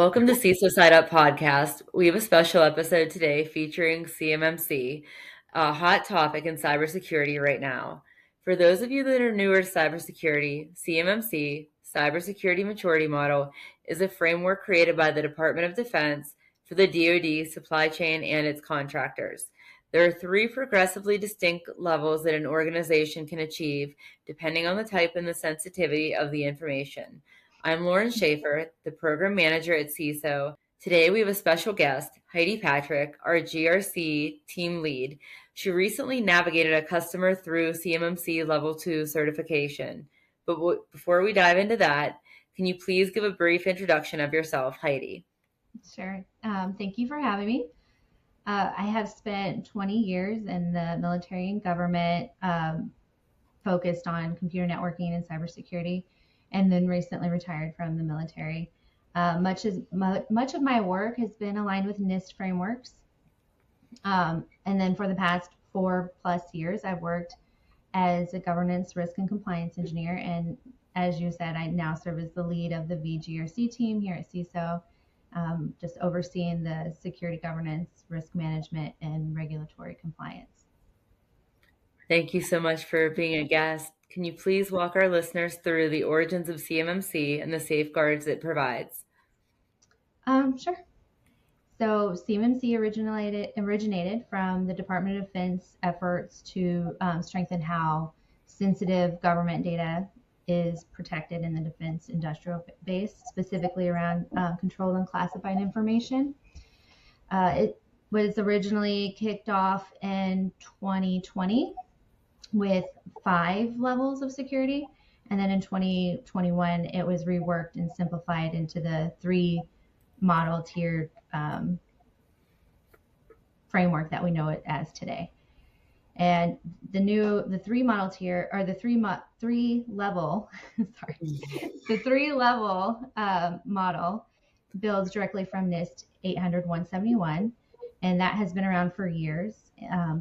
Welcome to Seiso Side-Up Podcast. We have a special episode today featuring CMMC, a hot topic in cybersecurity right now. For those of you that are newer to cybersecurity, CMMC, Cybersecurity Maturity Model, is a framework created by the Department of Defense for the DoD, supply chain, and its contractors. There are 3 progressively distinct levels that an organization can achieve depending on the type and the sensitivity of the information. I'm Lauren Schaefer, the program manager at Seiso. Today we have a special guest, Heidi Patrick, our GRC Team Lead. She recently navigated a customer through CMMC Level 2 certification. But before we dive into that, can you please give a brief introduction of yourself, Heidi? Sure. Thank you for having me. I have spent 20 years in the military and government, focused on computer networking and cybersecurity, and then recently retired from the military. Much of my work has been aligned with NIST frameworks. And then for the past 4+ years, I've worked as a governance, risk, and compliance engineer. And as you said, I now serve as the lead of the GRC team here at Seiso, just overseeing the security governance, risk management, and regulatory compliance. Thank you so much for being a guest. Can you please walk our listeners through the origins of CMMC and the safeguards it provides? Sure. So CMMC originated from the Department of Defense efforts to strengthen how sensitive government data is protected in the defense industrial base, specifically around controlled and classified information. It was originally kicked off in 2020 with 5 levels of security. And then in 2021, it was reworked and simplified into the 3 model tiered framework that we know it as today. And the 3 model tier, or the 3 level, sorry, the 3 level model builds directly from NIST 800-171, and that has been around for years.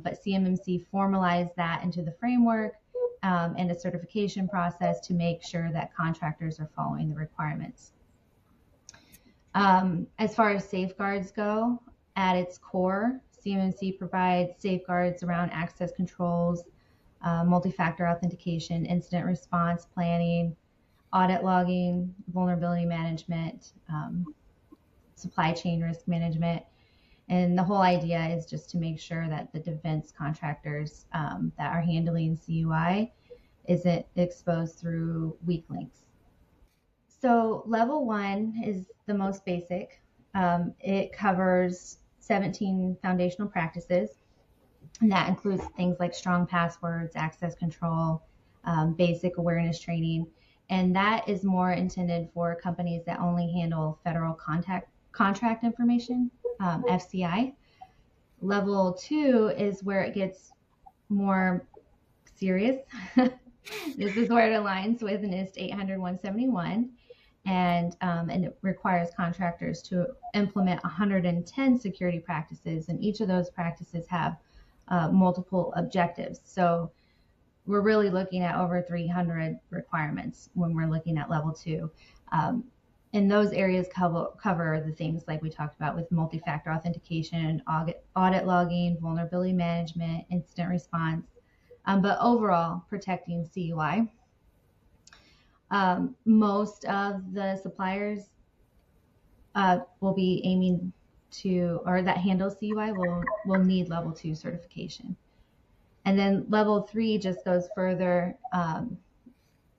But CMMC formalized that into the framework and a certification process to make sure that contractors are following the requirements. As far as safeguards go, at its core, CMMC provides safeguards around access controls, multi-factor authentication, incident response planning, audit logging, vulnerability management, supply chain risk management. And the whole idea is just to make sure that the defense contractors that are handling CUI isn't exposed through weak links. So level 1 is the most basic. It covers 17 foundational practices, and that includes things like strong passwords, access control, basic awareness training, and that is more intended for companies that only handle federal contract information, FCI. Level 2 is where it gets more serious. This is where it aligns with NIST 800-171. And it requires contractors to implement 110 security practices, and each of those practices have multiple objectives. So we're really looking at over 300 requirements when we're looking at level 2. And those areas cover the things like we talked about with multi-factor authentication, audit logging, vulnerability management, incident response, but overall protecting CUI. Most of the suppliers will be aiming to, or that handle CUI will need level 2 certification. And then level 3 just goes further, and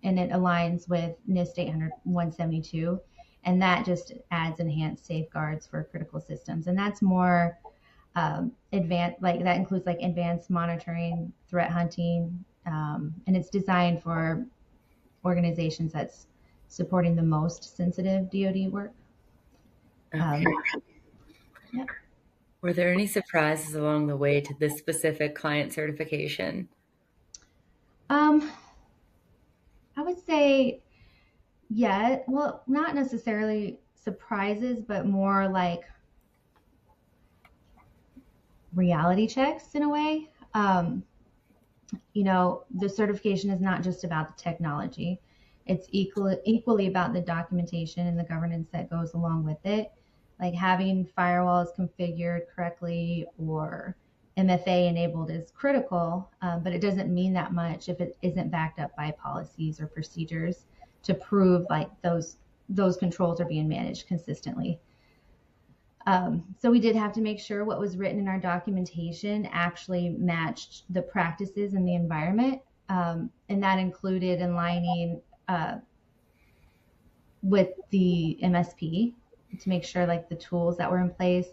it aligns with NIST 800-172, and that just adds enhanced safeguards for critical systems. And that's more advanced, like that includes like advanced monitoring, threat hunting, and it's designed for organizations that's supporting the most sensitive DoD work. Okay. Yeah. Were there any surprises along the way to this specific client certification? I would say, yeah, well, not necessarily surprises, but more like reality checks in a way. The certification is not just about the technology. It's equally about the documentation and the governance that goes along with it. Like having firewalls configured correctly or MFA enabled is critical, but it doesn't mean that much if it isn't backed up by policies or procedures to prove like those controls are being managed consistently. So we did have to make sure what was written in our documentation actually matched the practices in the environment. And that included aligning with the MSP to make sure like the tools that were in place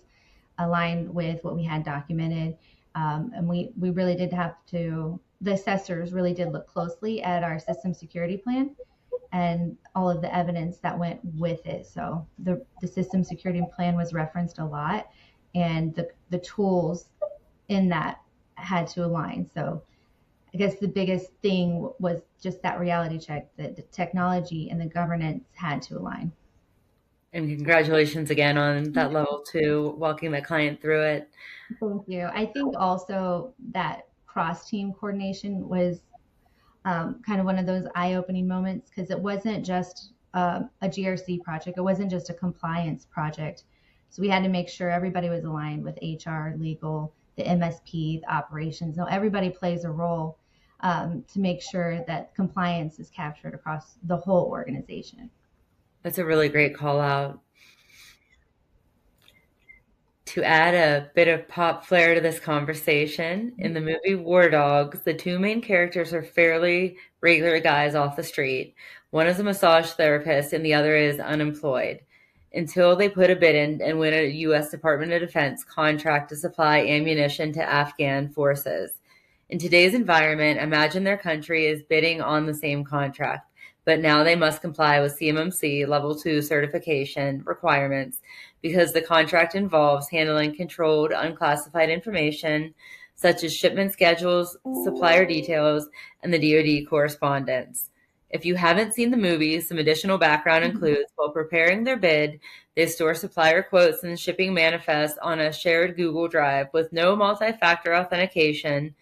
aligned with what we had documented. And we really did have to, the assessors really did look closely at our system security plan and all of the evidence that went with it. So the system security plan was referenced a lot, and the tools in that had to align. So I guess the biggest thing was just that reality check that the technology and the governance had to align. And congratulations again on that level 2, walking the client through it. Thank you. I think also that cross-team coordination was kind of one of those eye-opening moments, because it wasn't just a GRC project. It wasn't just a compliance project. So we had to make sure everybody was aligned with HR, legal, the MSP, the operations. So everybody plays a role to make sure that compliance is captured across the whole organization. That's a really great call out. To add a bit of pop flair to this conversation, in the movie War Dogs, the 2 main characters are fairly regular guys off the street. One is a massage therapist and the other is unemployed, until they put a bid in and win a U.S. Department of Defense contract to supply ammunition to Afghan forces. In today's environment, imagine their country is bidding on the same contract, but now they must comply with CMMC Level 2 certification requirements because the contract involves handling controlled, unclassified information such as shipment schedules, supplier details, and the DoD correspondence. If you haven't seen the movie, some additional background includes while preparing their bid, they store supplier quotes and shipping manifests on a shared Google Drive with no multi-factor authentication,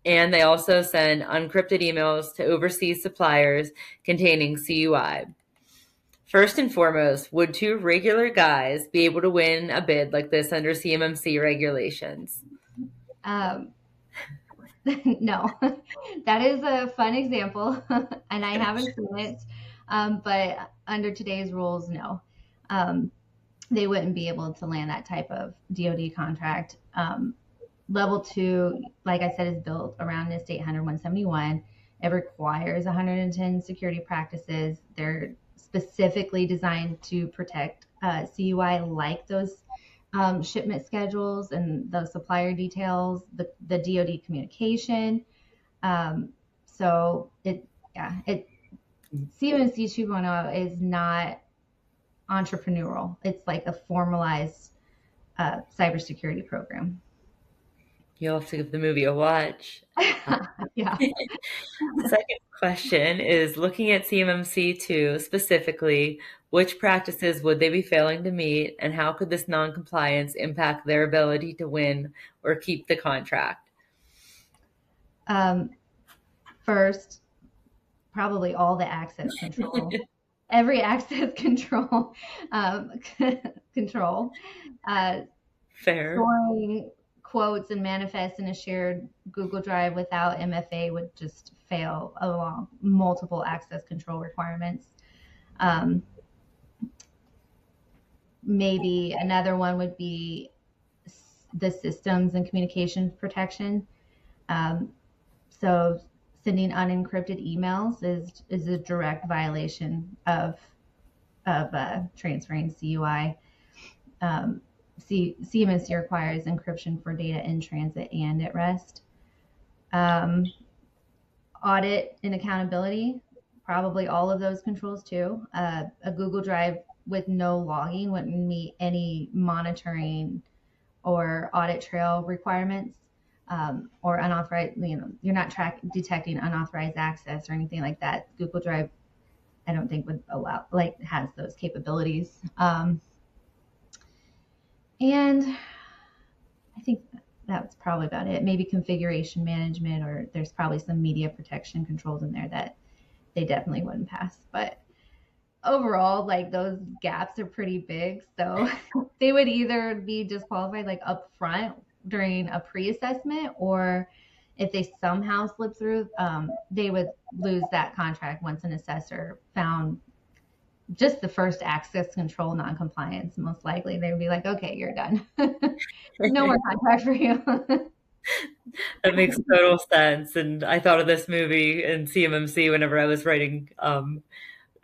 and they also send unencrypted emails to overseas suppliers containing CUI. First and foremost, would 2 regular guys be able to win a bid like this under CMMC regulations? No, that is a fun example, and I haven't seen it, but under today's rules, no. They wouldn't be able to land that type of DoD contract. Level 2, like I said, is built around NIST 800-171. It requires 110 security practices. They're specifically designed to protect CUI, like those shipment schedules and the supplier details, the DoD communication. So CMMC 2.0 is not entrepreneurial. It's like a formalized cybersecurity program. You'll have to give the movie a watch. Yeah. The second question is, looking at CMMC 2 specifically, which practices would they be failing to meet, and how could this non-compliance impact their ability to win or keep the contract? First, probably all the access control. Every access control Fair. Storing quotes and manifests in a shared Google Drive without MFA would just fail along multiple access control requirements. Maybe another one would be the systems and communications protection. So sending unencrypted emails is a direct violation of transferring CUI. CMMC requires encryption for data in transit and at rest. Audit and accountability, probably all of those controls too. A Google Drive with no logging wouldn't meet any monitoring or audit trail requirements, or unauthorized, you're not detecting unauthorized access or anything like that. Google Drive, I don't think would allow, has those capabilities. And I think that's probably about it. Maybe configuration management, or there's probably some media protection controls in there that they definitely wouldn't pass. But overall, like those gaps are pretty big. So they would either be disqualified like up front during a pre-assessment, or if they somehow slip through, they would lose that contract once an assessor found just the first access control non-compliance. Most likely they would be like, okay, you're done. No more contract for you. That makes total sense. And I thought of this movie in CMMC whenever I was writing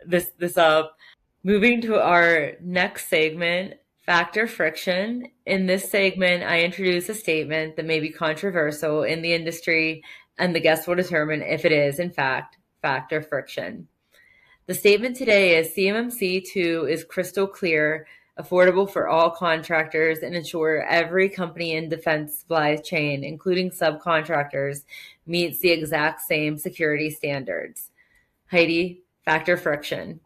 this up. Moving to our next segment, factor friction. In this segment, I introduce a statement that may be controversial in the industry, and the guest will determine if it is, in fact, factor friction. The statement today is CMMC 2 is crystal clear, affordable for all contractors, and ensure every company in defense supply chain, including subcontractors, meets the exact same security standards. Heidi, factor friction.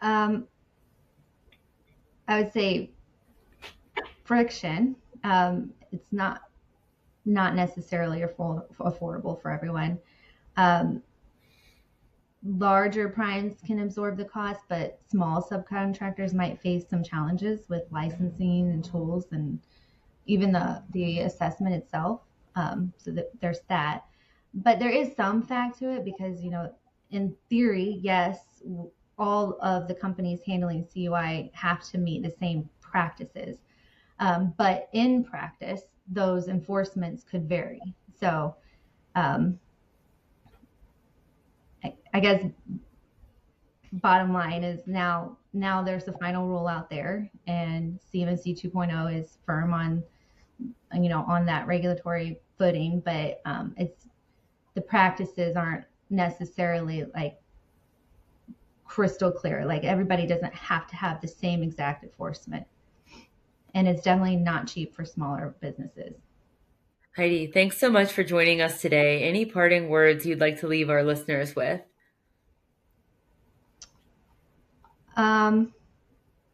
I would say friction. It's not necessarily affordable for everyone. Larger primes can absorb the cost, but small subcontractors might face some challenges with licensing and tools and even the assessment itself. So there's that. But there is some fact to it because, in theory, yes, all of the companies handling CUI have to meet the same practices. But in practice, those enforcements could vary. So I guess bottom line is now there's a final rule out there, and CMMC 2.0 is firm on that regulatory footing, but it's the practices aren't necessarily like crystal clear. Like everybody doesn't have to have the same exact enforcement, and it's definitely not cheap for smaller businesses. Heidi, thanks so much for joining us today. Any parting words you'd like to leave our listeners with?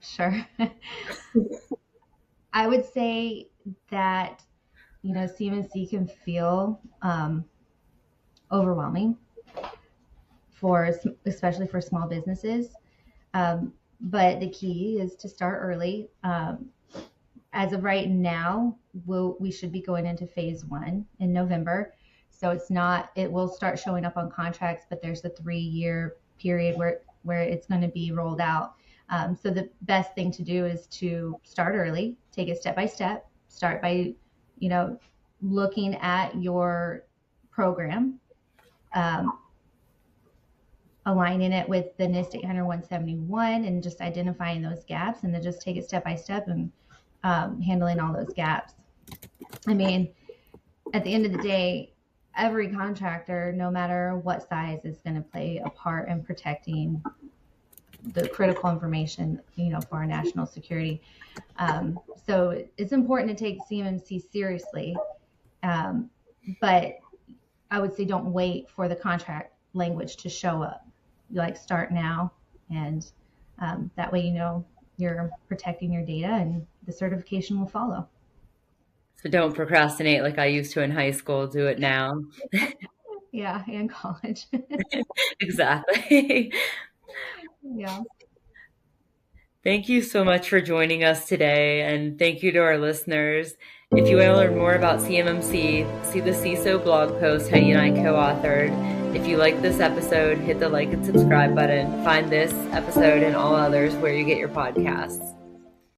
Sure. I would say that, CMMC can feel overwhelming especially for small businesses. But the key is to start early. As of right now, we should be going into phase 1 in November. So it will start showing up on contracts, but there's a 3-year period where it's going to be rolled out. So the best thing to do is to start early, take it step by step, start by, looking at your program, aligning it with the NIST 800-171 and just identifying those gaps, and then just take it step by step and handling all those gaps. I mean, at the end of the day, every contractor, no matter what size, is going to play a part in protecting the critical information, for our national security. So it's important to take CMMC seriously, but I would say don't wait for the contract language to show up. Start now, and that way you're protecting your data, and the certification will follow. So don't procrastinate like I used to in high school. Do it now. Yeah, and college. Exactly. Yeah. Thank you so much for joining us today, and thank you to our listeners. If you want to learn more about CMMC, see the Seiso blog post Heidi and I co-authored. If you like this episode, hit the like and subscribe button. Find this episode and all others where you get your podcasts.